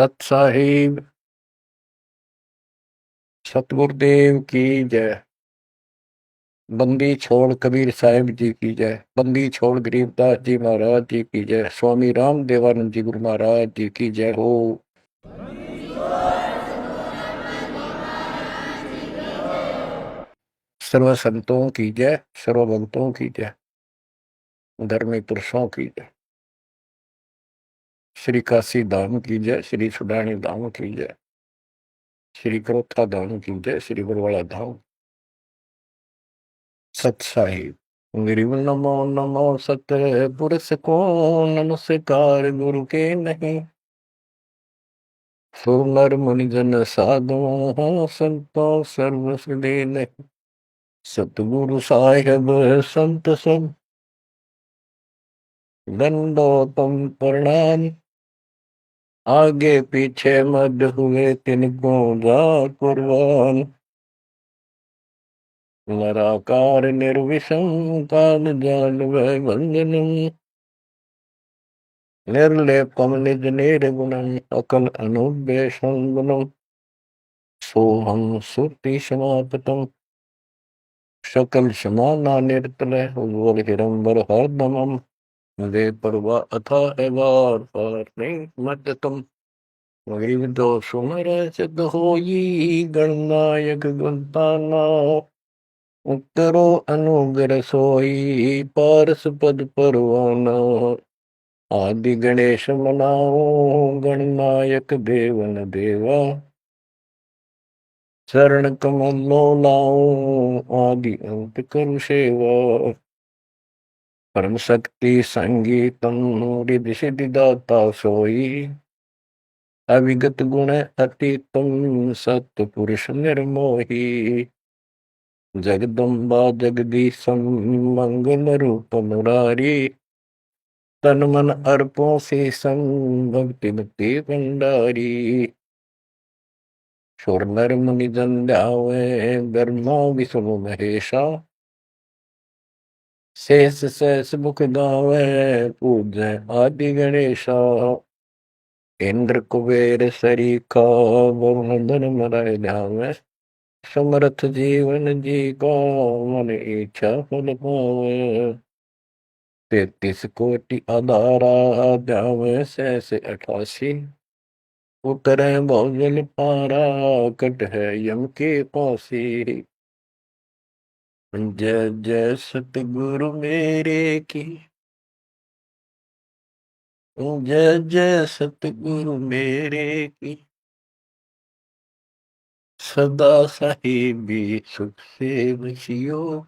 सत साहिब सतगुरुदेव की जय। बंदी छोड़ कबीर साहिब जी की जय। बंदी छोड़ गरीबदास जी महाराज जी की जय। स्वामी राम देवानंद जी गुरु महाराज जी की जय हो। सर्व संतों की जय, सर्व भक्तों की जय, धर्मी पुरुषों की जय। श्री काशी धाम की जय, श्री सुडानी धाम की जय, श्री क्रोथा धाम की जय, श्री बरवाड़ा धाम। सत साहिब गिरिव नमो नमो सत पुरुष को नमस्कार गुरु के नहीं। सुनर मुनिजन साधु संतो सर्व सिद्धि नहीं। सतगुरु साहिब संत सब दंडोतम प्रणाम। आगे पीछे मद हुए तिनको जा कुर्बान। नराकार निर्विषम काल जाल वै वंदनम। निर्लेपम निज निर्गुणम अकल अनुवेशम गुणम। सोहम सुरति समापतम सकल समाना निर्तल उज्ज्वल हिरंबर हरदमम। वे परवा अथा एवार पार नहीं मत तुम। गरीब दो सुमर सिद्ध होई गणनायक गुणताना। करो अनुग्रह सोई पारस पद परवाना। आदि गणेश मनाओ गणनायक देवन देवा। शरण कमलो लाओ आदि अंत करु सेवा। परम शक्ति संगीतम रिधि सिद्धि दाता सोई। अविगत गुण अतीतम सत्य पुरुष निर्मोही। जगदम्बा जगदीशम मंगल रूप मुरारी। तन मन अर्पों से संग भक्ति भक्ति भंडारी। सुर नर मुनि जन ध्यावे ब्रह्मा विष्णु महेशा। शेष शेष मुख गावे पूजय आदि गणेशा। इंद्र कुबेर सरीखा वरुण धन मराय ध्यावे। समर्थ जीवन जी का मन इच्छा फल पावे। 33 कोटि आधारा ध्यावे सहस 88। उतरे भोजन पारा कट है यम के पासी। जय जय सतगुरु मेरे की। जय जय सतगुरु मेरे की। सदा साहिबी सुख से बसियो।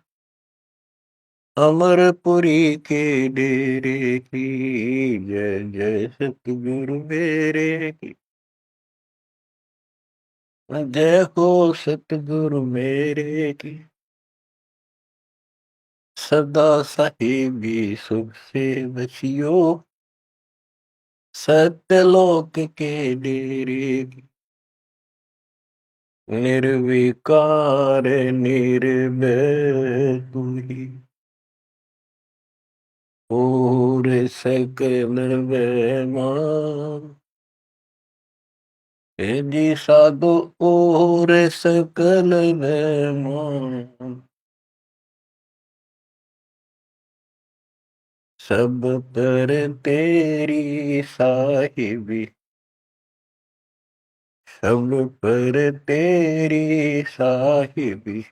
अमरपुरी के डेरे की। जय जय सतगुरु मेरे की। जय हो सतगुरु मेरे की। सदा साहिबी सुख से बसियो। सत्यलोक के डेरे की। निर्विकार निर्भय तू ही। और सकल बेमान। जी साधु और सकल बेमान। सब पर तेरी साहिबी। सब पर तेरी साहिबी।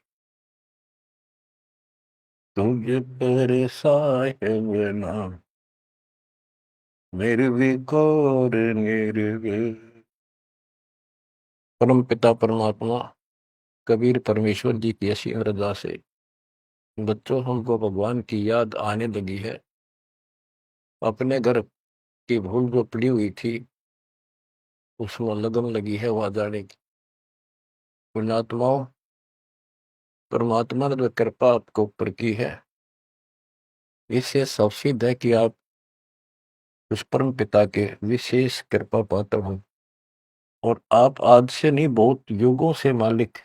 तुझ पर साहिब नाम। निर्विकार निर्भय। परम पिता परमात्मा कबीर परमेश्वर जी की ऐसी अरदास है। बच्चों हमको भगवान की याद आने लगी है। अपने घर की भूल जो पड़ी हुई थी उसमें लगन लगी है वहां जाने की। पुण्यात्माओं, परमात्मा ने जो कृपा आपको ऊपर की है इससे सफिद है कि आप उस परम पिता के विशेष कृपा पात्र हो। और आप आज से नहीं बहुत युगों से मालिक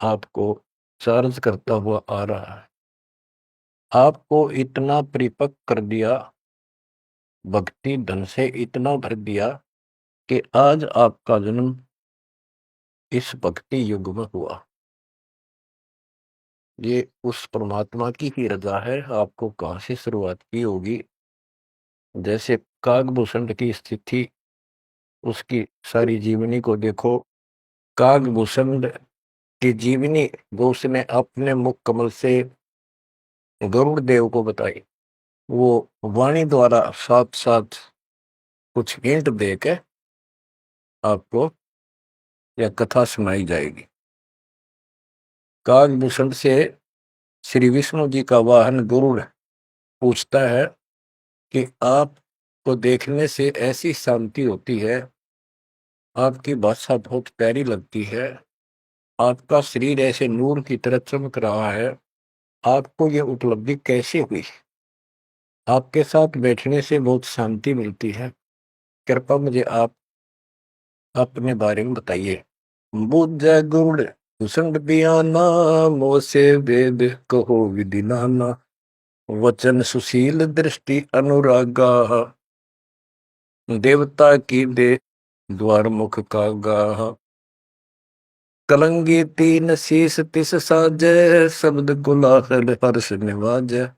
आपको चार्ज करता हुआ आ रहा है। आपको इतना परिपक्व कर दिया, भक्ति धन से इतना भर दिया कि आज आपका जन्म इस भक्ति युग में हुआ। ये उस परमात्मा की ही रजा है। आपको कहाँ से शुरुआत की होगी। जैसे कागभूषण की स्थिति, उसकी सारी जीवनी को देखो। कागभूषण की जीवनी वो उसने अपने मुख कमल से गरुड़ देव को बताई। वो वाणी द्वारा साथ साथ कुछ हिंट देके आपको यह कथा सुनाई जाएगी। कागभूषण से श्री विष्णु जी का वाहन गरुड़ पूछता है कि आपको देखने से ऐसी शांति होती है, आपकी भाषा बहुत प्यारी लगती है, आपका शरीर ऐसे नूर की तरह चमक रहा है, आपको यह उपलब्धि कैसे हुई। आपके साथ बैठने से बहुत शांति मिलती है, कृपया मुझे आप अपने बारे में बताइए। बुझ गुड़ भूषण बियाना, मोसे वेद कहो विधि नाना, वचन सुशील दृष्टि अनुरागा, देवता की दे द्वार मुख कागा, कलंगी तीन शीस तिस साजय, शब्द गुलाहल हर्ष निवाजय।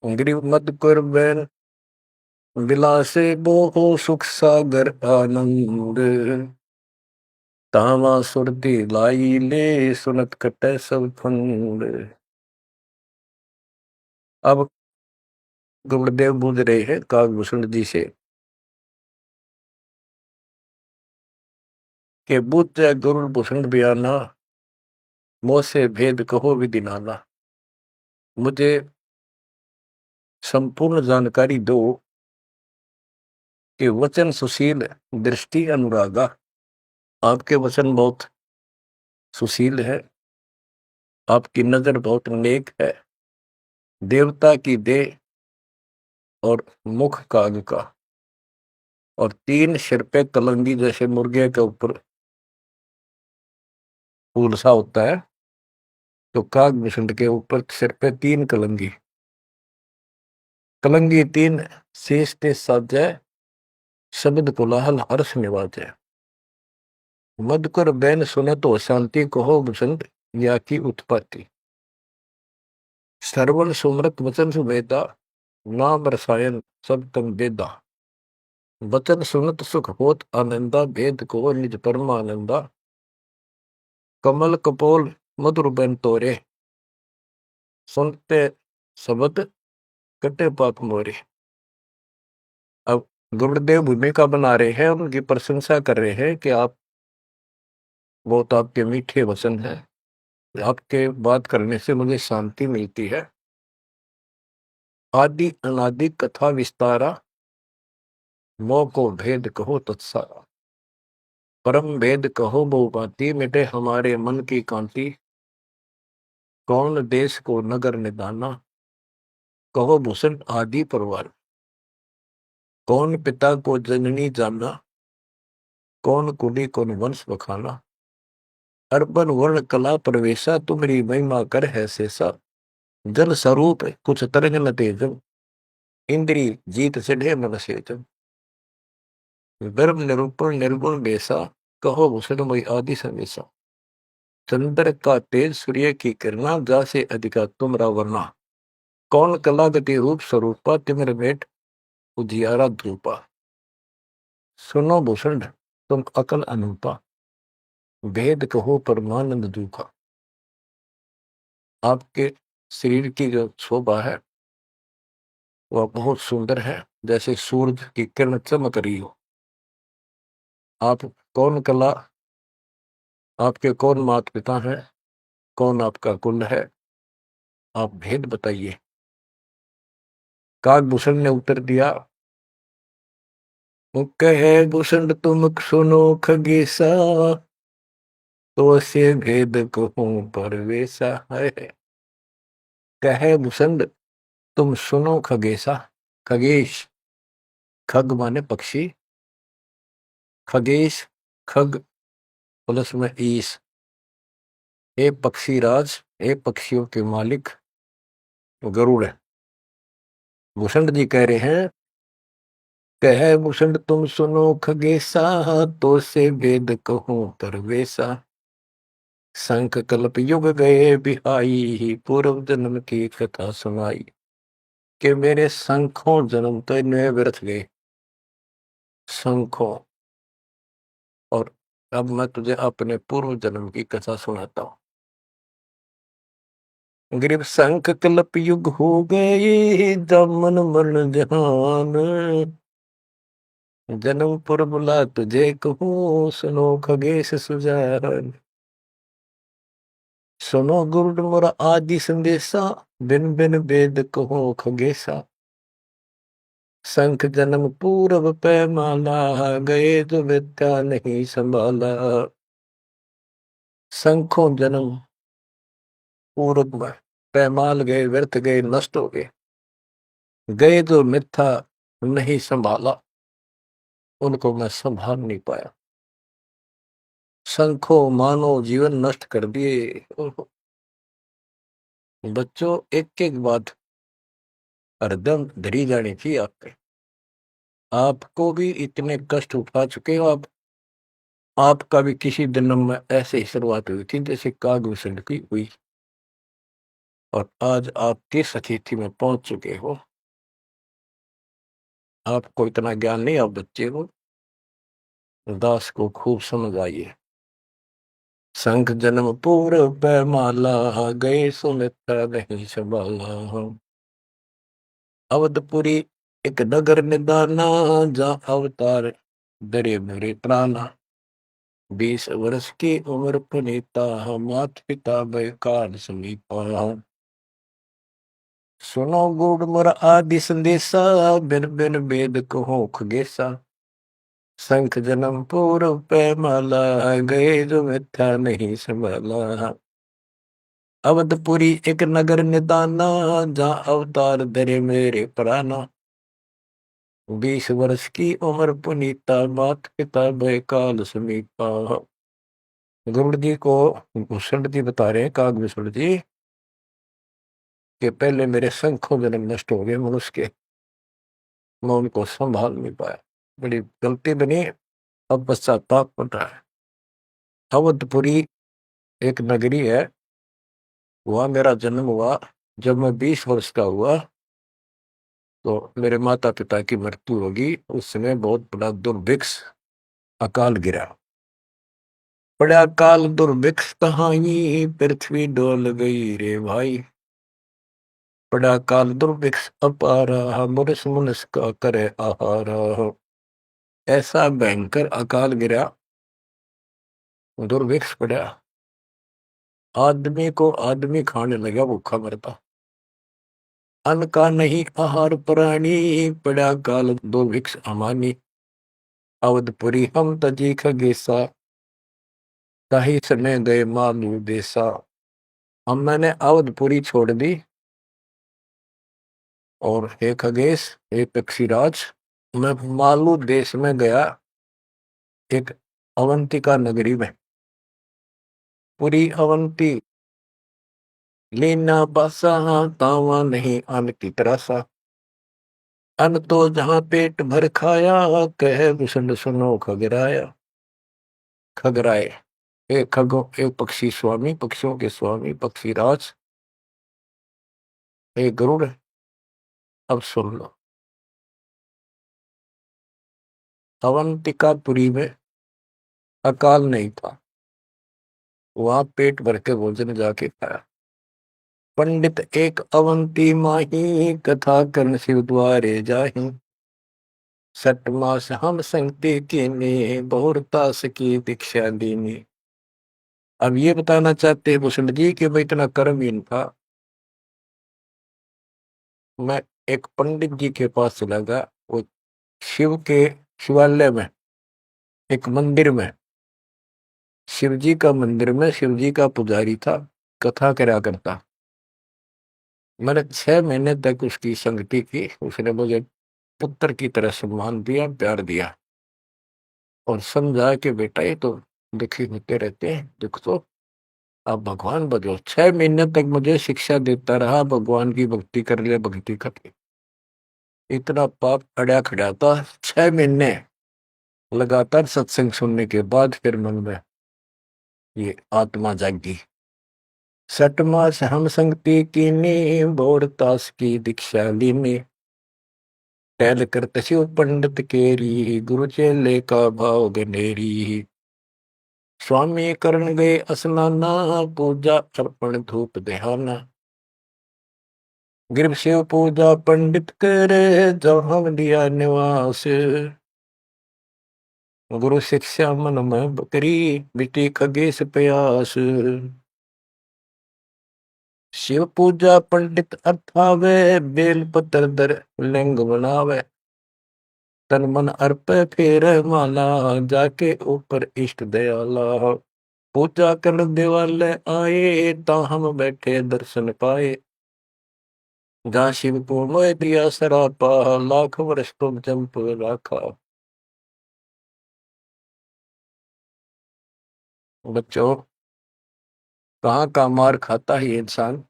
ग्रीव मत कर बैन विलासे बोहो, सुख सागर आनंद, तावा सुरती लाई ले, सुनत कटे सब फंद। अब गुरुदेव बूझ रहे हैं कागभूषण जी से कि बुझ गुरु भूषण बयाना, मोह से भेद कहो विधि नाना। मुझे संपूर्ण जानकारी दो कि वचन सुशील दृष्टि अनुरागा, आपके वचन बहुत सुशील है, आपकी नजर बहुत नेक है, देवता की देह और मुख काग का, और तीन सिर पे कलंगी जैसे मुर्गे के ऊपर फूल सा होता है, तो कागभूषण के ऊपर सिर पे तीन कलंगी, कलंगी तीन शेष ते साजय, शब्द कोलाहल हर्ष निवाजय। मधुकर बैन सुने तो शांति कहो बसंत, या की उत्पत्ति। सरवण सुमरत वचन सुवेदा, नाम रसायन सब तम वेदा। वचन सुनत सुख होत आनंदा, भेद को निज परमानंदा। कमल कपोल मधुर बैन तोरे, सुनते शब्द कटे पाप मोरे। अब गुरुदेव भूमिका बना रहे हैं, उनकी प्रशंसा कर रहे हैं कि आप बहुत आपके मीठे वचन हैं, आपके बात करने से मुझे शांति मिलती है। आदि अनादि कथा विस्तारा, मोह को भेद कहो तत्सारा। परम भेद कहो बहु बाती, मिटे हमारे मन की कांति। कौन देश को नगर निदाना, कहो भूषण आदि परवार। कौन पिता को जननी जाना, कौन कुली कौन वंश बखाना। अर्पण वर्ण कला प्रवेशा, तुम्हारी महिमा कर है शेषा। जल स्वरूप कुछ तरंग न तेजम, इंद्री जीत सिढ़े मन सेजम। ब्रह्म निरूपण निर्गुण बेसा, कहो भूषणमय आदि समेसा। चंद्र का तेज सूर्य की किरणा, जा से अधिका तुमरा वर्णा। कौन कला गति रूप स्वरूपा, तिमिर मेट उजियारा धूपा। सुनो भूषण तुम अकल अनूपा, भेद कहो परमानंद दुखा। आपके शरीर की जो शोभा है वह बहुत सुंदर है, जैसे सूरज की किरण चमक रही हो। आप कौन कला, आपके कौन माता पिता हैं, कौन आपका कुल है, आप भेद बताइए। कागभूषण ने उत्तर दिया, कहे भूषण तुम सुनो खगेसा, तो से भेद कहूं परवेसा है। कहे भूषण तुम सुनो खगेसा, खगेश, खग माने पक्षी, खगेश खग प्लस में ईश, ए पक्षी राज, ए पक्षियों के मालिक गरुड़ है। भूषण जी कह रहे हैं कह भूषण तुम सुनो खगेसा, तो से वेद कहूं तरवेसा। शंख कल्प युग गए बिहाई, पूर्व जन्म की कथा सुनाई। कि मेरे शंखों जन्म तो इनमें व्यर्थ गए, शंखों। और अब मैं तुझे अपने पूर्व जन्म की कथा सुनाता हूं। ग्रीव शंख कल्प युग हो गए, दमन मन जहान। जन्म पर बुला तुझे कहूँ, सुनो खगेश सुजान। सुनो गुरुड मोरा आदि संदेशा, बिन बिन वेद कहो खगेशा। शंख जन्म पूर्व पैमाला, गए जो विद्या नहीं संभाला। शंखों जन्म पूर्व में पैमाल गए, व्यर्थ गए, नष्ट हो गए। गए जो मिथ्या नहीं संभाला, उनको मैं संभाल नहीं पाया। शंखों मानो जीवन नष्ट कर दिए। बच्चों, एक एक बात हरदम धरी जानी चाहिए आपके। आपको भी इतने कष्ट उठा चुके हो आप। आपका भी किसी जन्म में ऐसे ही शुरुआत हुई थी जैसे कागभूषण की हुई, और आज आप किस स्थिति में पहुंच चुके हो। आपको इतना ज्ञान नहीं, आप बच्चे हो। दास को खूब समझ आइए। शंख जन्म पूर्व पैमाला, गए सुमित्रा नहीं संभाला। अवधपुरी एक नगर निदाना, जहाँ अवतार डरे मेरे प्राणा। 20 वर्ष की उम्र पुनीता, मात पिता बेकार समीपा। सुनो गुड़ मोर आदि संदेशा, बिन बिन वेद कहो खगेसा। शंख जन्म पूर्व पैमाला, गए जो मिथ्या नहीं संभाला। अवधपुरी एक नगर निदाना, जहाँ अवतार धरे मेरे प्राणा। 20 वर्ष की उम्र पुनीता, मात पिता बेकाल समीपा। गरुड़ जी को भूषण जी बता रहे हैं, कागभूषण जी, कि पहले मेरे शंखों जन्म नष्ट हो गए मनुष्य के, मैं उनको संभाल नहीं पाया। बड़ी गलती बनी, अब पश्चाताप बन रहा है। अवधपुरी एक नगरी है, वहां मेरा जन्म हुआ। जब मैं 20 वर्ष का हुआ तो मेरे माता पिता की मृत्यु होगी। उस समय बहुत बड़ा दुर्भिक्ष अकाल गिरा। बड़ा अकाल दुर्भिक्ष कहानी, पृथ्वी डोल गई रे भाई। बड़ा काल दुर्भिक्ष अपारा, मुरस मुनस का करे आहारा। ऐसा भयंकर अकाल गिरा, दुर्भिक्ष पड़ा। आदमी को आदमी खाने लगा, भूखा मरता। अन्न का नहीं आहार प्राणी, पड़ा काल दुर्भिक्ष अमानी। अवधपुरी हम तजी खगेसा, ताही समय गए मालू देसा। हम मैंने अवधपुरी छोड़ दी, और हे खगेश, हे पक्षीराज, मैं मालू देश में गया, एक अवंतिका नगरी में। पूरी अवंती लीना बासा, तावा नहीं अन्न की तरसा। अन्न तो जहां पेट भर खाया, कह भूषण सुनो खगराया। खगराए, एक खगो, एक पक्षी स्वामी, पक्षियों के स्वामी पक्षीराज, एक गरुड़। अब सुन लो। अवंतिकापुरी में अकाल नहीं था, वहां पेट भर के भोजन जाके खाया। पंडित एक अवंती माही, कथा कर्ण शिव द्वारे जाही। 6 मास हम संगति कीनी, बहुरतास की दीक्षा दीनी। अब ये बताना चाहते हैं भूषण जी कि मैं इतना कर्महीन था। मैं एक पंडित जी के पास चला गया, वो शिव के शिवालय में, एक मंदिर में, शिव जी का मंदिर में, शिव जी का पुजारी था, कथा करा करता। मैंने 6 महीने तक उसकी संगति की। उसने मुझे पुत्र की तरह सम्मान दिया, प्यार दिया, और समझा कि बेटा ये तो दुखी होते रहते हैं, दुख तो आप भगवान बनो। 6 महीने तक मुझे शिक्षा देता रहा, भगवान की भक्ति कर ले, भक्ति कर ले। इतना पाप अड़ा खड़ा था। 6 महीने लगातार सत्संग सुनने के बाद फिर मन में ये आत्मा जागी। सठ मास हम संगति कीनी, बोर तास की दीक्षा लीनी। टहल कर तस्यो पंडित केरी, गुरु चेले का भाव गनेरी। स्वामी करण गए स्नाना, पूजा अर्पण धूप देहाना। गिर शिव पूजा पंडित करे, जहाँ दिया निवास। गुरु शिक्षा मन में बकरी, बिटी खगेश प्यास। शिव पूजा पंडित अथावे, बेल पत्र दर लिंग बनावे। तन मन अर्प फेर माला, जाके ऊपर इष्ट दयाला। पूजा कर दिवाले आए, ता हम बैठे दर्शन पाए। जहाँ शिव को मोह दिया सरापा, लाख वर्ष तुम जंप राखा। बच्चों, कहाँ का मार खाता है ये इंसान,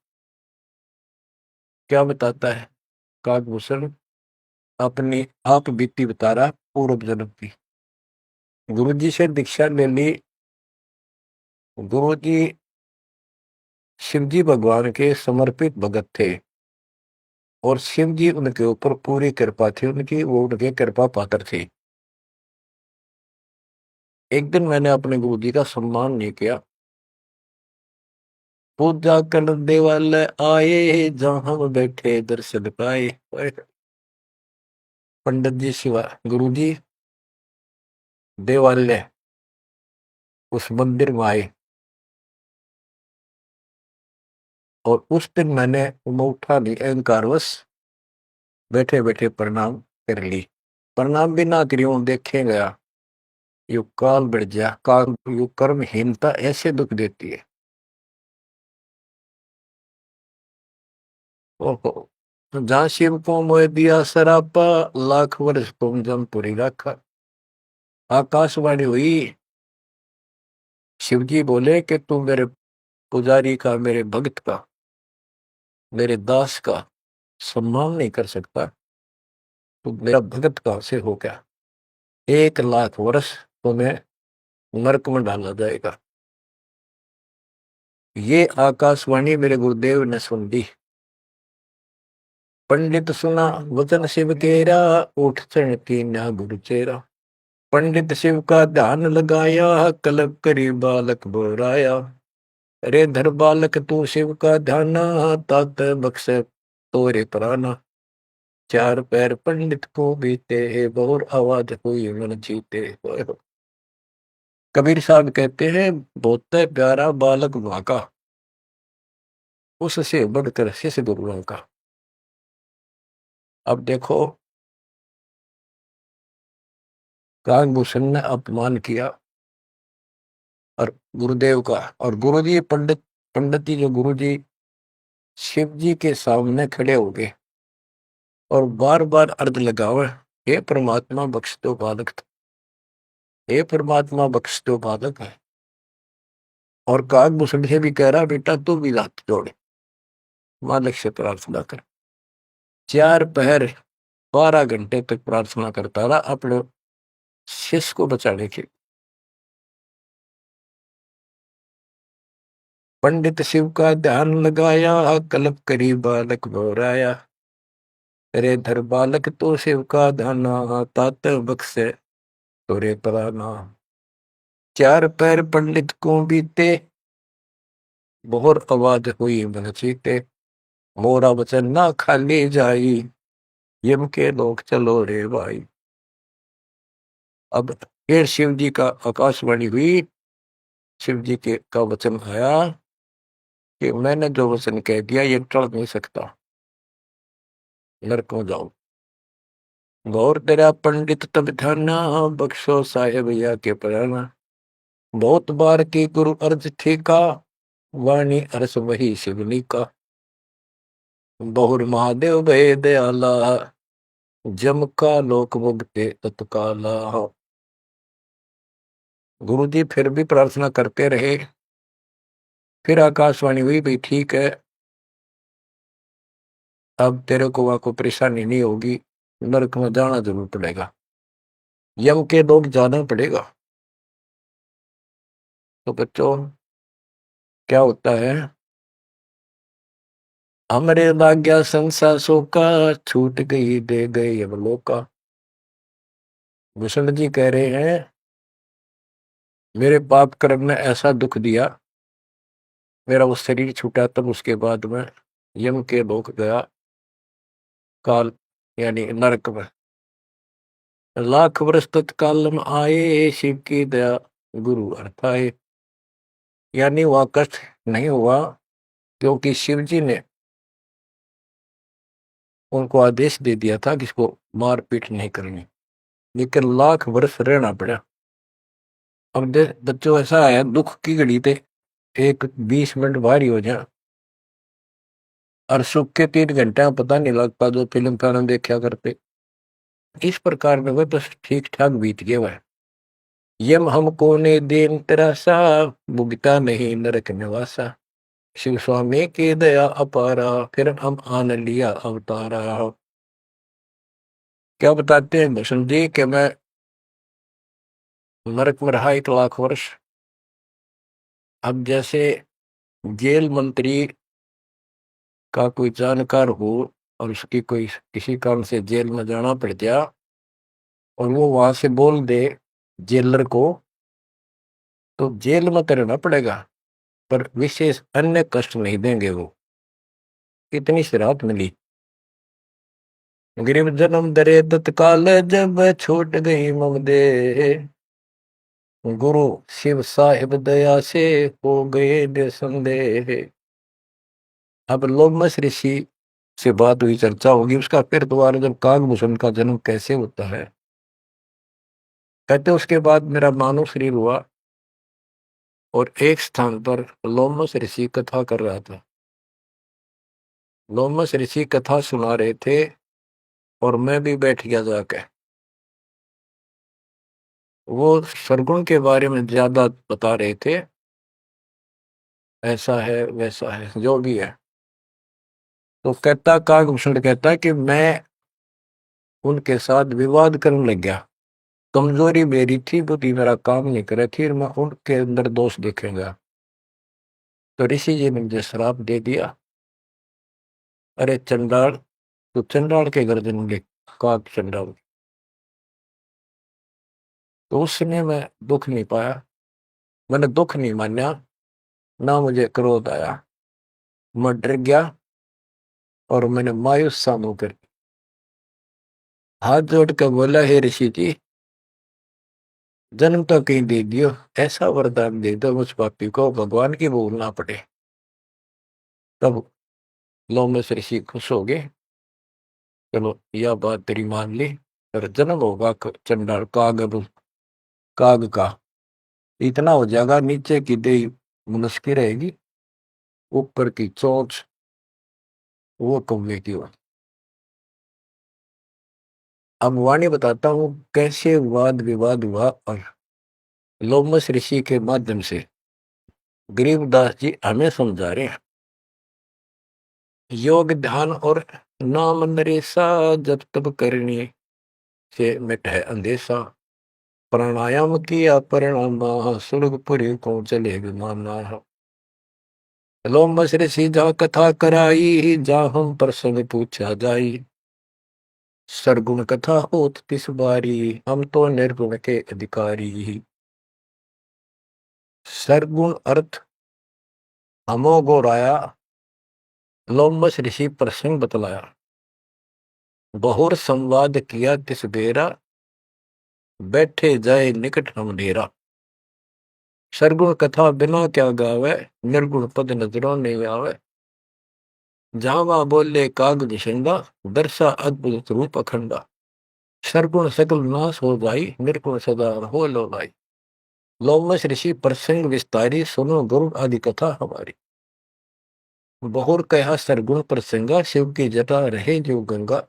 क्या बताता है काकभूषण? अपनी आप बीती बता रहा पूर्व जन्म की। गुरु जी से दीक्षा ले ली। गुरु जी शिवजी भगवान के समर्पित भगत थे और शिव जी उनके ऊपर पूरी कृपा थी उनकी, वो उनके कृपा पात्र थे। एक दिन मैंने अपने गुरु जी का सम्मान नहीं किया। पूजा कर देवालय आए, जहां हम बैठे दर्शन पाए। पंडित जी शिवा गुरु जी देवालय उस मंदिर में आए और उस दिन मैंने उठा नहीं, अहंकारवश बैठे बैठे प्रणाम कर ली। प्रणाम भी ना करी हूं, देखे गया यू काल बढ़ जा, काल यू कर्महीनता ऐसे दुख देती है। ओहो, जहाँ शिव को मोह दिया सरापा, लाख वर्ष तुम जमपुरी रखा। आकाशवाणी हुई, शिवजी बोले कि तू मेरे पुजारी का, मेरे भक्त का, मेरे दास का सम्मान नहीं कर सकता, तू मेरा भगत कहां से हो गया। 1 लाख वर्ष तुम्हें नरक में डाला जाएगा। ये आकाशवाणी मेरे गुरुदेव ने सुन ली। पंडित सुना वचन शिव केरा, उठ चढ़ कीन्या गुरु चेरा। पंडित शिव का ध्यान लगाया, कलब करी बालक बोराया। अरे धर बालक तू शिव का ध्याना, तात बख्शे तोरे प्राणा। 4 पैर पंडित को बीते, बहुर आवाज हुई मन जीते। कबीर साहब कहते हैं, बहुत प्यारा बालक वहां का, उससे बढ़कर शिष्य गुरुओं का। अब देखो, काकभूषण ने अपमान किया और गुरुदेव का, और गुरुजी पंडित जी जो गुरुजी शिव जी के सामने खड़े हो गए और बार बार अर्ज लगावे, हे परमात्मा बख्श दो बालक, हे परमात्मा बख्श दो बालक है। और काकभूषण से भी कह रहा, बेटा तू भी हाथ जोड़े, मालिक से प्रार्थना कर। 4 पहर 12 घंटे तक प्रार्थना करता रहा अपने शिष्य को बचाने के। पंडित शिव का ध्यान लगाया, कल्प करी बालक घोराया। अरे धर बालक तो शिव का ध्याना, तात बख्शे तोरे प्राणा। 4 पैर पंडित को बीते, बोहर आवाज हुई मन चीते। मोरा वचन ना खाली जाई, यम के लोग चलो रे भाई। अब फिर शिव जी का आकाशवाणी हुई, शिव जी के का वचन आया कि मैंने जो वचन कह दिया ये टल नहीं सकता, नरक में जाओ। गौर तेरा पंडित तब ध्याना, बख्शो साहेब या के प्राणा। बहुत बार की गुरु अर्ज ठीका, वाणी अरस वही शिवनी का। बहुर महादेव भय दयाला, जम का लोक मुक्ते तत्काला। गुरु जी फिर भी प्रार्थना करते रहे। फिर आकाशवाणी हुई, भाई ठीक है, अब तेरे को वहां को परेशानी नहीं होगी, नरक में जाना जरूर पड़ेगा, यम के लोग जाना पड़ेगा। तो बच्चों क्या होता है, हमरे भाग्या संसासों का, छूट गई दे गए यमलोका। भूषण जी कह रहे हैं मेरे पाप कर्म ने ऐसा दुख दिया, मेरा वो शरीर छूटा, तब उसके बाद में यम के लोक गया, काल यानी नरक में। लाख वर्ष तत्काल में आए, शिव की दया गुरु अर्थाए। यानी वह कष्ट नहीं हुआ, क्योंकि शिव जी ने उनको आदेश दे दिया था कि इसको मारपीट नहीं करनी, लेकिन लाख वर्ष रहना पड़ा। अब बच्चों ऐसा है, दुख की घड़ी थे एक 20 मिनट भारी हो जाए, और सुख के 3 घंटे में पता नहीं लगता, जो फिल्म फिल्म देखा करते। इस प्रकार में वह बस ठीक ठाक बीत गया वह। यम हमको ने देन तरासा, भुगता नहीं नरक निवासा। शिव स्वामी की दया अपारा, फिर हम आन लिया अवतारा। क्या बताते हैं भूषण जी कि मैं नरक में रहा 1 लाख वर्ष। अब जैसे जेल मंत्री का कोई जानकार हो और उसकी कोई किसी काम से जेल में जाना पड़ गया, और वो वहां से बोल दे जेलर को, तो जेल में तो रहना पड़ेगा, पर विशेष अन्य कष्ट नहीं देंगे वो। इतनी सी राहत मिली। गरीब जन्म दरे तत्काल, जब छूट गई मम दे। गुरु शिव साहिब दया से हो गए निसंदेह। अब लोमस ऋषि से बात हुई, चर्चा होगी उसका, फिर दोबारा जब कागभूषण का जन्म कैसे होता है, कहते उसके बाद मेरा मानव शरीर हुआ, और एक स्थान पर लोमस ऋषि कथा कर रहा था। लोमस ऋषि कथा सुना रहे थे, और मैं भी बैठ गया जाके। वो सरगुण के बारे में ज्यादा बता रहे थे, ऐसा है वैसा है जो भी है। तो कहता कागभूषण कहता कि मैं उनके साथ विवाद करने लग गया। कमजोरी मेरी थी, बुद्धि मेरा काम नहीं करे, फिर मैं उनके अंदर दोष देखेंगा। तो ऋषि जी ने मुझे श्राप दे दिया, अरे चंडाल, तो चंडाल के गर्दन ले, काग चंडाल। तो उस समय मैं दुख नहीं पाया, मैंने दुख नहीं माना, ना मुझे क्रोध आया। मैं डर गया, और मैंने मायूस सा मुंह कर हाथ जोड़ कर बोला, हे ऋषि जी, जन्म तो कहीं दे दियो, ऐसा वरदान दे दो मुझ पापी को भगवान की भूल ना पड़े। तब लोमस ऋषि खुश हो गए, चलो यह बात तेरी मान ली, और जन्म होगा चंडाल काग का। इतना हो जाएगा, नीचे की देह मनुष्य की रहेगी, ऊपर की चोंच वो कौवे की हो। अब वाणी बताता हूं कैसे वाद विवाद हुआ, और लोमस ऋषि के माध्यम से गरीबदास जी हमें समझा रहे हैं। योग ध्यान और नाम नरेसा, जब तब करने से मिट है अंदेशा। प्राणायाम किया परिणाम, सुरगपुरी को चले विमाना। लोमस ऋषि जा कथा कराई, जा हम प्रसंग पूछा जाई। सरगुण कथा होत तिस बारी, हम तो निर्गुण के अधिकारी। सरगुण अर्थ हमो गोराया, लोमस ऋषि प्रसंग बतलाया। बहुर संवाद किया तिस बेरा, बैठे जाए निकट हम डेरा। सरगुण कथा बिना क्या गावे, निर्गुण पद नजरों नहीं आवे। जावा बोले काग निषंगा, दर्शा अद्भुत रूप अखंडा। सरगुण सकल नाश हो जाई, निर्गुण सदा हो लो भाई। लोमस ऋषि प्रसंग विस्तारी, सुनो गुरु आदि कथा हमारी। बहुर कहा सरगुण प्रसंगा, शिव की जटा रहे जो गंगा।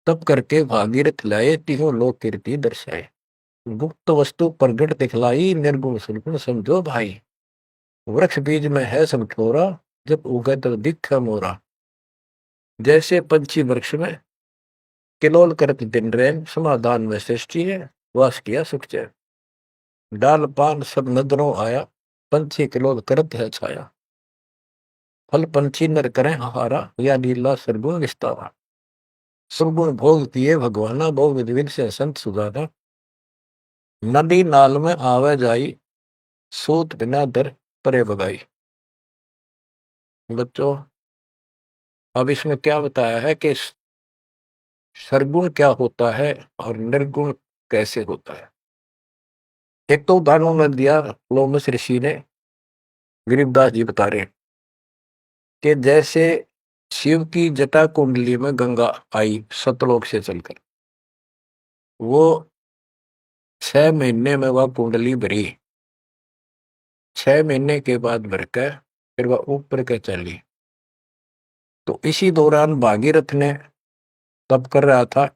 तब करके भागीरथ लाए, तीनों लोक कीर्ति दर्शाए। गुप्त वस्तु प्रगट दिखलाई, निर्गुण सरगुण समझो भाई। वृक्ष बीज में है सब ठोरा, जब उगे तो दिख मोरा। जैसे पंछी वृक्ष में किलोल करत दिन रैन, समाधान में सृष्टि है, वास किया सुख चैन। डाल पान सब नजरों आया, पंछी किलोल करत है छाया। फल पंछी नर करें आहारा, या लीला सरगुण विस्तारा। सुरगुण भोग दिए भगवाना, बहु विध विध से संत सुजाना। नदी नाल में आवे जाई, सूत बिना दर परे बगाई। बच्चों, अब इसमें क्या बताया है कि सरगुण क्या होता है और निर्गुण कैसे होता है। एक तो उदाहरण में दिया लोमस ऋषि ने, गरीबदास जी बता रहे हैं कि जैसे शिव की जटा कुंडली में गंगा आई सतलोक से चलकर, वो 6 महीने में वह कुंडली भरी, 6 महीने के बाद भरकर फिर वह ऊपर के चली। तो इसी दौरान भागीरथ ने तप कर रहा था,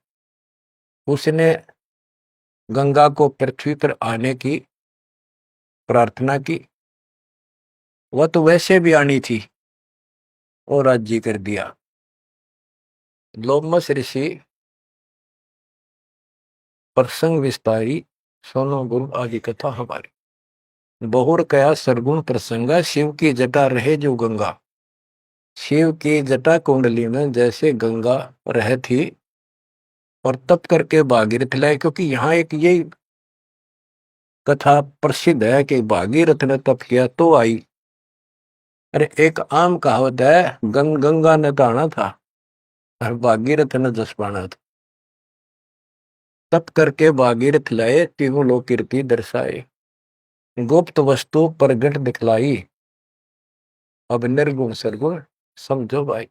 उसने गंगा को पृथ्वी पर आने की प्रार्थना की। वह तो वैसे भी आनी थी और राज्य कर दिया। लोमस ऋषि प्रसंग विस्तारी, सोनो गुरु आदि कथा हमारी। बहुर कया सरगुण प्रसंगा, शिव की जटा रहे जो गंगा। शिव की जटा कुंडली में जैसे गंगा रह थी और तप करके भागीरथ लाए, क्योंकि यहाँ एक ये कथा प्रसिद्ध है कि भागीरथ ने तप किया तो आई। अरे एक आम कहावत है, गंगा ने नहाना था और भागीरथ ने जस पाना था। तप करके भागीरथ लाए, तीनों लोक कीर्ति दर्शाए। गुप्त वस्तु प्रगट दिखलाई, अब निर्गुण सरगुण समझो भाई।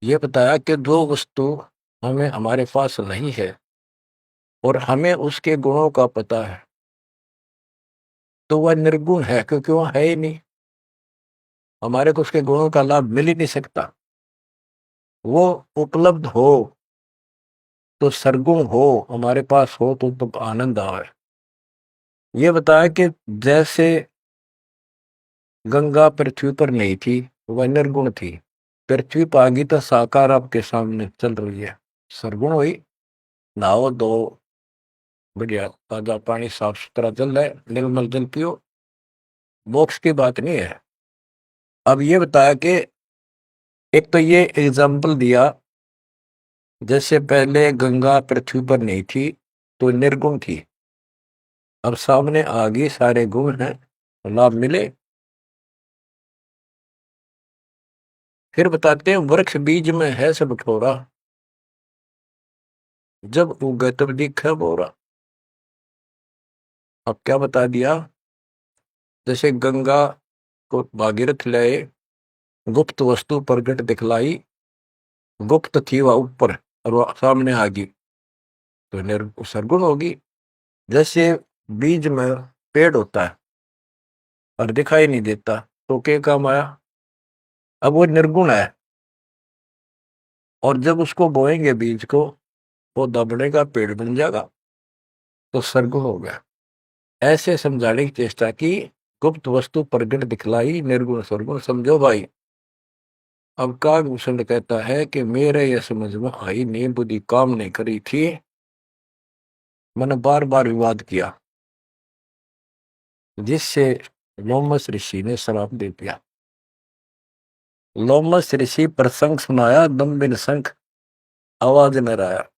ये बताया कि जो वस्तु हमें हमारे पास नहीं है और हमें उसके गुणों का पता है, तो वह निर्गुण है, क्योंकि वह है ही नहीं, हमारे को उसके गुणों का लाभ मिल ही नहीं सकता। वो उपलब्ध हो तो सरगुण हो, हमारे पास हो तो आनंद आवे। ये बताया कि जैसे गंगा पृथ्वी पर नहीं थी, वह निर्गुण थी। पृथ्वी पर आ गई तो साकार आपके सामने चल रही है, सरगुण हुई। नहाओ दो, बढ़िया ताजा पानी, साफ सुथरा जल है, निर्मल जल पियो, मोक्ष की बात नहीं है। अब ये बताया कि एक तो ये एग्जाम्पल दिया, जैसे पहले गंगा पृथ्वी पर नहीं थी तो निर्गुण थी, अब सामने आ गई, सारे गुण हैं, लाभ मिले। फिर बताते हैं, वृक्ष बीज में है सब ठोरा, जब उगे तब दिखे बोरा। अब क्या बता दिया, जैसे गंगा को भागीरथ लाए, गुप्त वस्तु प्रगट दिखलाई, गुप्त थी वह ऊपर और वह सामने आ गई, तो सरगुण होगी। जैसे बीज में पेड़ होता है और दिखाई नहीं देता, तो क्या काम आया, अब वो निर्गुण है। और जब उसको बोएंगे बीज को, पौधा बढ़ेगा, पेड़ बन जाएगा, तो सरगुण हो गया। ऐसे समझाने की चेष्टा की, गुप्त वस्तु प्रगट दिखलाई, निर्गुण सरगुण समझो भाई। अब कागभूषण कहता है कि मेरे यह समझ में आई नहीं, बुद्धि काम नहीं करी थी, मैंने बार बार विवाद किया, जिससे लोमस ऋषि ने श्राप दे दिया। लोमस ऋषि प्रसंग सुनाया, दम बिन शंख आवाज न आया।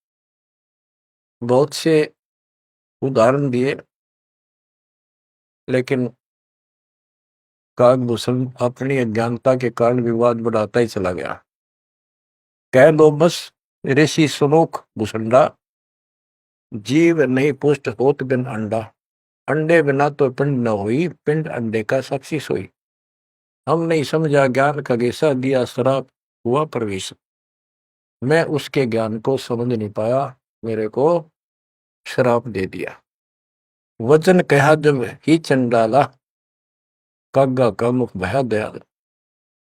बहुत से उदाहरण दिए, लेकिन कागभूषण अपनी अज्ञानता के कारण विवाद बढ़ाता ही चला गया। कह दो बस ऋषि सुनोख भूषंडा, जीव नहीं पुष्ट होत बिन अंडा। अंडे बिना तो पिंड न हुई, पिंड अंडे का साक्षी सोई। हम नहीं समझा ज्ञान का गेसा, दिया श्राप हुआ प्रवेश। मैं उसके ज्ञान को समझ नहीं पाया, मेरे को श्राप दे दिया। वचन कहा जब ही चंडाला, कागा का मुख भया दयाल।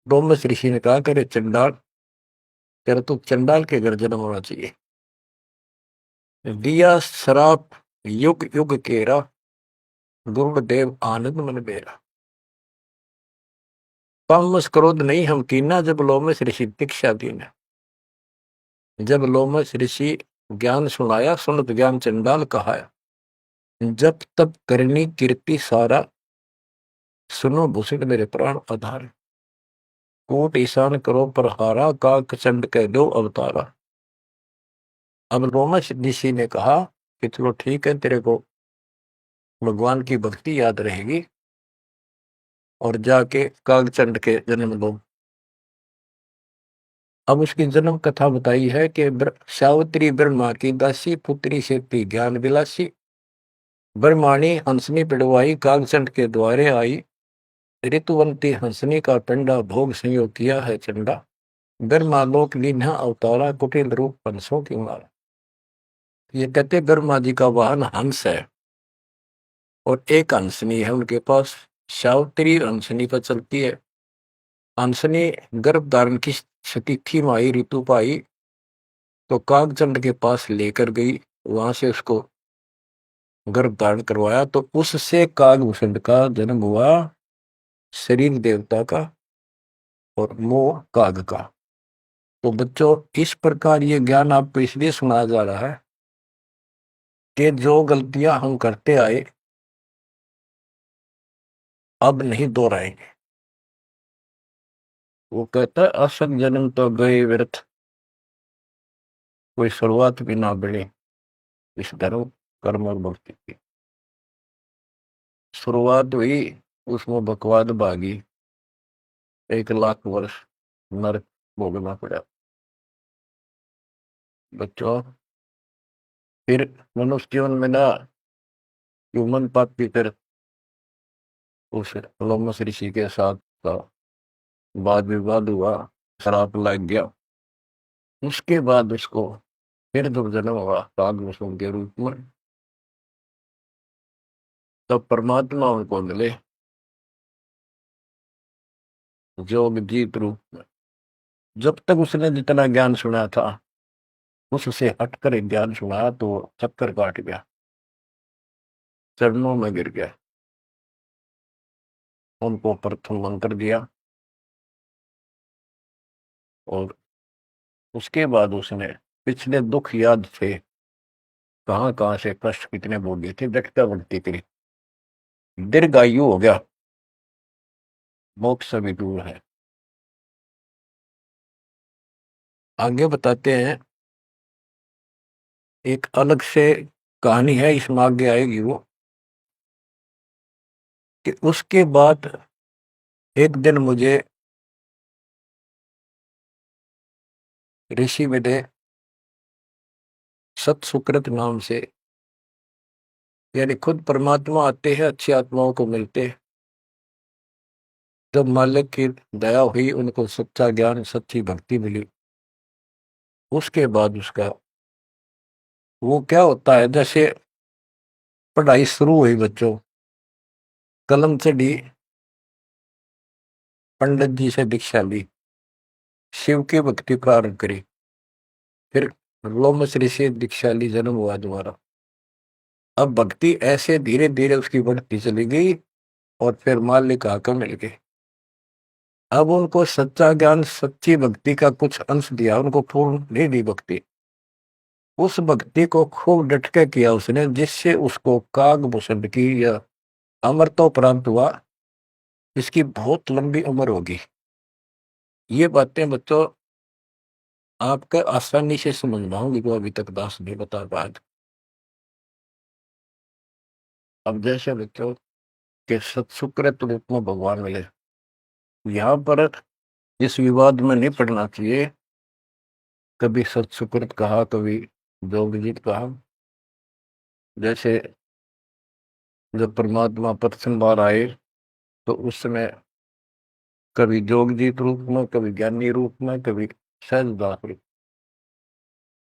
डोमस ऋषि ने कहा, करे चंडाल, तेरा तो चंडाल के घर जन्म होना चाहिए। दिया श्राप युग युग केरा, गुरुदेव आनंद मन बेरा। पामस क्रोध नहीं हम कीना, जब लोमस ऋषि दीक्षा दीना। जब लोमश ऋषि ज्ञान सुनाया, सुनत ज्ञान चंडाल कहाया। जब तब करनी कीर्ति सारा, सुनो भूषण मेरे प्राण आधार। कोट ईशान करो प्रहारा, काक चंड कह दो अवतारा। अब लोमश ऋषि ने कहा कि चलो ठीक है, तेरे को भगवान की भक्ति याद रहेगी और जाके कागचंड के जन्म दो। अब उसकी जन्म कथा बताई है कि सावित्री ब्रह्मा की दासी, पुत्री से थी ज्ञान विलासी। ब्रह्माणी हंसनी पिड़वाई, कागचंड के द्वारे आई। ऋतुवंती हंसनी का पिंडा, भोग संयोग किया है चंडा। ब्रह्मालोक लीन्हा अवतारा, कुटिल रूप पंसों की मारा। ये कहते ब्रह्मा जी का वाहन हंस है और एक हंसनी है उनके पास। सावित्री हंसनी पर चलती है। हंसनी गर्भ धारण की तिथि में आई, ऋतु पाई तो कागचंड के पास लेकर गई। वहां से उसको गर्भ धारण करवाया तो उससे कागभूषण का जन्म हुआ, शरीर देवता का और मोह काग का। तो बच्चों, इस प्रकार ये ज्ञान आपको इसलिए सुनाया जा रहा है कि जो गलतियां हम करते आए अब नहीं दोहराएंगे। वो कहता है असत जन्म तो गए व्यर्थ, कोई शुरुआत भी ना बढ़े इस धर्म कर्म और भक्ति की। शुरुआत हुई, उसमें बकवाद भागी, 1 लाख वर्ष नरक भोगना पड़ा। बच्चों, फिर मनुष्य जीवन में ना ह्यूमन पापी फिर उस लोमस ऋषि के साथ का वाद विवाद हुआ, श्राप लग गया। उसके बाद उसको फिर जब जन्म हुआ कागभूषण के रूप में, तब परमात्मा उनको मिले जोग जीत रूप में। जब तक उसने जितना ज्ञान सुना था उससे हटकर एक ज्ञान सुना तो चक्कर काट गया, चरणों में गिर गया। उनको प्रथम मंत्र दिया और उसके बाद उसने पिछले दुख याद थे, कहां कहां से कष्ट कितने भोगे थे, व्यक्ता बढ़ती करी, दीर्घायु हो गया, मोक्ष भी दूर है। आगे बताते हैं, एक अलग से कहानी है इसमें, आगे आएगी वो, कि उसके बाद एक दिन मुझे ऋषि मिले सत सुकृत नाम से, यानी खुद परमात्मा आते हैं, अच्छी आत्माओं को मिलते हैं। जब मालिक की दया हुई, उनको सच्चा ज्ञान सच्ची भक्ति मिली, उसके बाद उसका वो क्या होता है, जैसे पढ़ाई शुरू हुई बच्चों, कलम चढ़ी, पंडित जी से दीक्षा ली, शिव की भक्ति प्रारंभ करी, फिर लोमश्री से दीक्षा ली, जन्म हुआ दोबारा। अब भक्ति ऐसे धीरे धीरे उसकी बढ़ती चली गई और फिर मालिक आकर मिल गए। अब उनको सच्चा ज्ञान सच्ची भक्ति का कुछ अंश दिया, उनको पूर्ण नहीं दी भक्ति। उस भक्ति को खूब डट के किया उसने, जिससे उसको कागभूषण की या अमरत्व प्राप्त हुआ। इसकी बहुत लंबी उम्र होगी। ये बातें बच्चों आपका आसानी से समझ पाऊंगी जो अभी तक दास नहीं बता पाया। अब जैसे बच्चों के सत्सुकृत रूप में भगवान मिले, यहाँ पर इस विवाद में नहीं पड़ना चाहिए, कभी सत्सुकृत कहा, कभी जोगजीत कहा। जैसे जब परमात्मा प्रथम बार आए तो उस समय कभी जोगजीत रूप में, कभी ज्ञानी रूप में, कभी सहजदास रूप।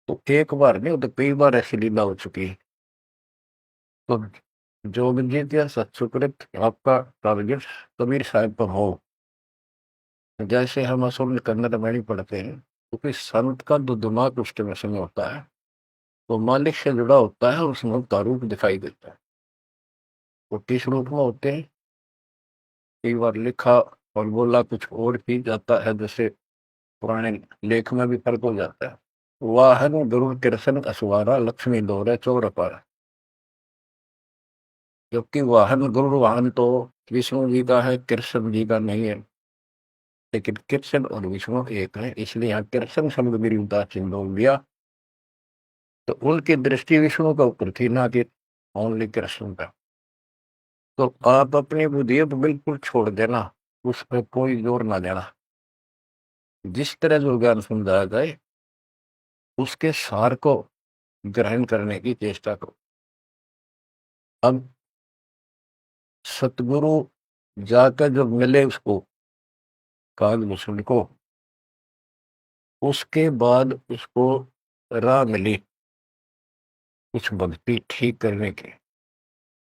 तो एक बार नहीं, तो कई बार ऐसी लीला हो चुकी है। तो जोगजीत या सत्सुकृत आपका टारगेट कबीर साहब पर हो, जैसे हम असल कन्नड़ में ही पढ़ते हैं, क्योंकि संत का जो दिमाग उस समय होता है वो मालिक से जुड़ा होता है और उसमें का रूप दिखाई देता है। वो किस रूप में होते हैं, कई बार लिखा और बोला कुछ और ही जाता है, जैसे पुराने लेख में भी फर्क हो जाता है। वाहन गरुड़ कृष्ण असवारा लक्ष्मी दौरे चौर पर। जबकि वाहन गरुड़ वाहन तो विष्णु जी का है, कृष्ण जी का नहीं है। लेकिन कृष्ण और विष्णु एक है, इसलिए यहाँ कृष्ण शब्द विरुद्धा चिन्ह बोल दिया। तो उनकी दृष्टि विष्णु का ऊपर थी, ना कि ओनली कृष्ण का। तो आप अपनी बुद्धि पर बिल्कुल छोड़ देना, उस पर कोई जोर ना देना। जिस तरह जो ज्ञान समझाया जाए उसके सार को ग्रहण करने की चेष्टा करो। अब सतगुरु जाकर जब मिले उसको, कालभूषण को, उसके बाद उसको राह मिली कुछ भक्ति ठीक करने की,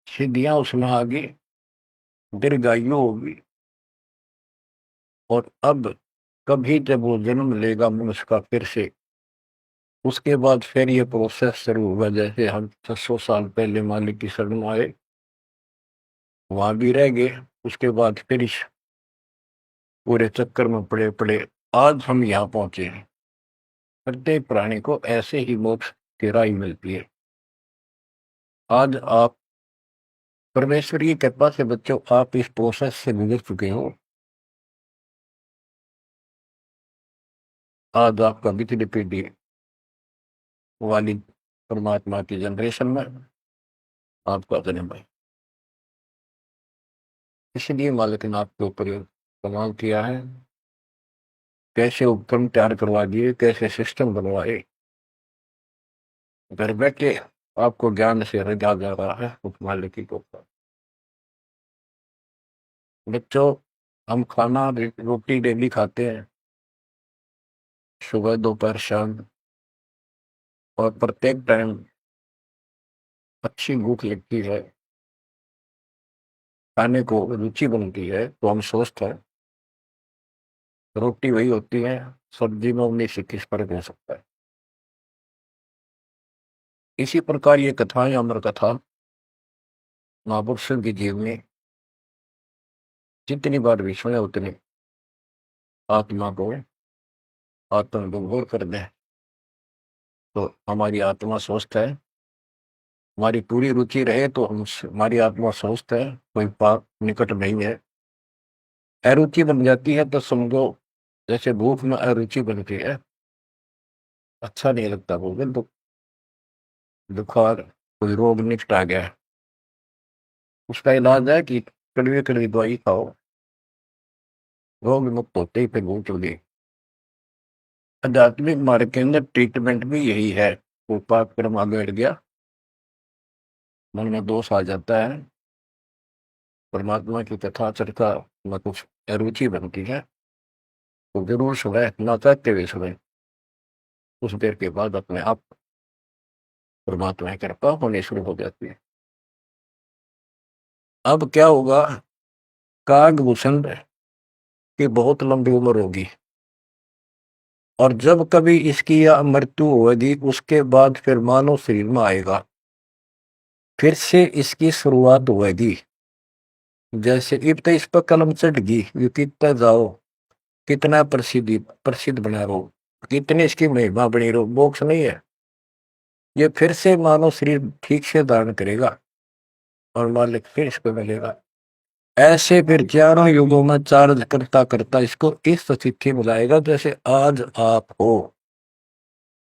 सिद्धियां उसमें आ गई, दीर्घायु होगी। और अब कभी जब वो जन्म लेगा मनुष्य का फिर से, उसके बाद फिर ये प्रोसेस शुरू होगा। जैसे हम 600 साल पहले मालिक की शरण में आए, वहां भी रह गए, उसके बाद फिर इस पूरे चक्कर में पड़े पड़े आज हम यहाँ पहुंचे हैं। प्रत्येक प्राणी को ऐसे ही मोक्ष की राह मिलती है। आज आप परमेश्वर की कृपा से बच्चों, आप इस प्रोसेस से गुजर चुके हो। आज आपका पिछली पीढ़ी वाली परमात्मा की जनरेशन में आपका जन्म है। इसलिए मालिक ने आपके ऊपर कमाल किया है, कैसे उपकरण तैयार करवा दिए, कैसे सिस्टम बनवाए। घर बैठे आपको ज्ञान से रजा जा रहा है उस मालिक की कृपा। बच्चों, हम खाना रोटी डेली खाते हैं, सुबह दोपहर शाम, और प्रत्येक टाइम अच्छी भूख लगती है, खाने को रुचि बनती है, तो हम स्वस्थ हैं। रोटी वही होती है, सब्जी में 19-21 फर्क हो सकता है। इसी प्रकार ये कथाएं, अमर कथा महापुरुषों की जीवनी जितनी बार भी सुने उतनी आत्मा को आत्मविभोर कर दें। तो हमारी आत्मा स्वस्थ है, हमारी पूरी रुचि रहे तो हम, हमारी आत्मा स्वस्थ है, कोई पाप निकट नहीं है। अरुचि बन जाती है तो समझो जैसे भूख में अरुचि बनती है, अच्छा नहीं लगता भोजन, तो बुखार कोई रोग निकट आ गया है, उसका इलाज है कि कड़वी कड़वी दवाई खाओ, रोग मुक्त होते ही फिर भूख लगे। आध्यात्मिक मार्ग के अंदर ट्रीटमेंट भी यही है। वो पाप कर्म आगे बढ़ गया, मन में दोष आ जाता है, परमात्मा की कथा चर्चा में कुछ अरुचि बनती है, तो जरूर सुने, ना चाहते हुए सुने। कुछ देर के बाद अपने आप परमात्मा की कृपा होने शुरू हो जाती है। अब क्या होगा, कागभूषण की बहुत लंबी उम्र होगी, और जब कभी इसकी या मृत्यु होगी उसके बाद फिर मानव शरीर में आएगा, फिर से इसकी शुरुआत होगी। जैसे इब तो इस पर कलम चढ़ गई, ये कितना जाओ, कितना प्रसिद्धि प्रसिद्ध बना रहो, कितनी इसकी महिमा बनी रहो, मोक्ष नहीं है। ये फिर से मानव शरीर ठीक से धारण करेगा और मालिक फिर इसको मिलेगा। ऐसे फिर चारों युगों में चार्ज करता करता इसको इस स्थिति में लाएगा जैसे आज आप हो।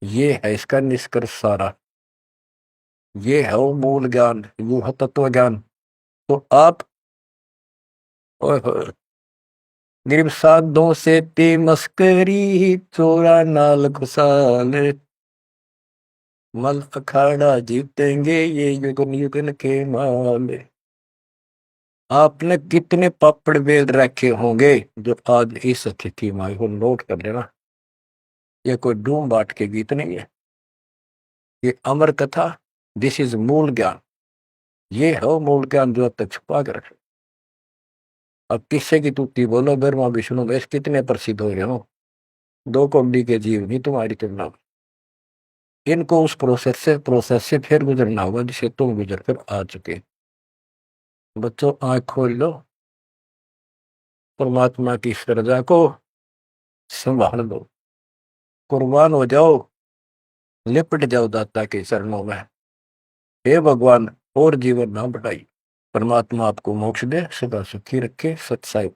ये है इसका निष्कर्ष सारा, ये है वो मूल ज्ञान, वो है तत्व ज्ञान। तो आप गरीब साधों से ते मस्करी, चोरा नाल खुशाल, मल अखाड़ा जीतेंगे ये युगन युगन के माल। आपने कितने पापड़ बेल रखे होंगे जो आज इस स्थिति में आए हो, नोट कर लेना। ये कोई डूम बाट के गीत नहीं है, ये अमर कथा, दिस इज मूल ज्ञान। ये है वो मूल ज्ञान जो अब तक छुपा कर रखे। अब किससे की तुक्ति बोलो, ब्रह्मा विष्णु महेश कितने प्रसिद्ध हो रहे हो, दो कौड़ी के जीव नहीं तुम्हारी तुलना में। इनको उस प्रोसेस से फिर गुजरना होगा जिसे तुम गुजर कर आ चुके। बच्चों, आंख खोल लो, परमात्मा की इस रजा को संभाल लो, कुर्बान हो जाओ। लिपट जाओ दाता के चरणों में। हे भगवान, और जीवन ना बढ़ाई। परमात्मा आपको मोक्ष दे, सदा सुखी रखे। सत साहिब।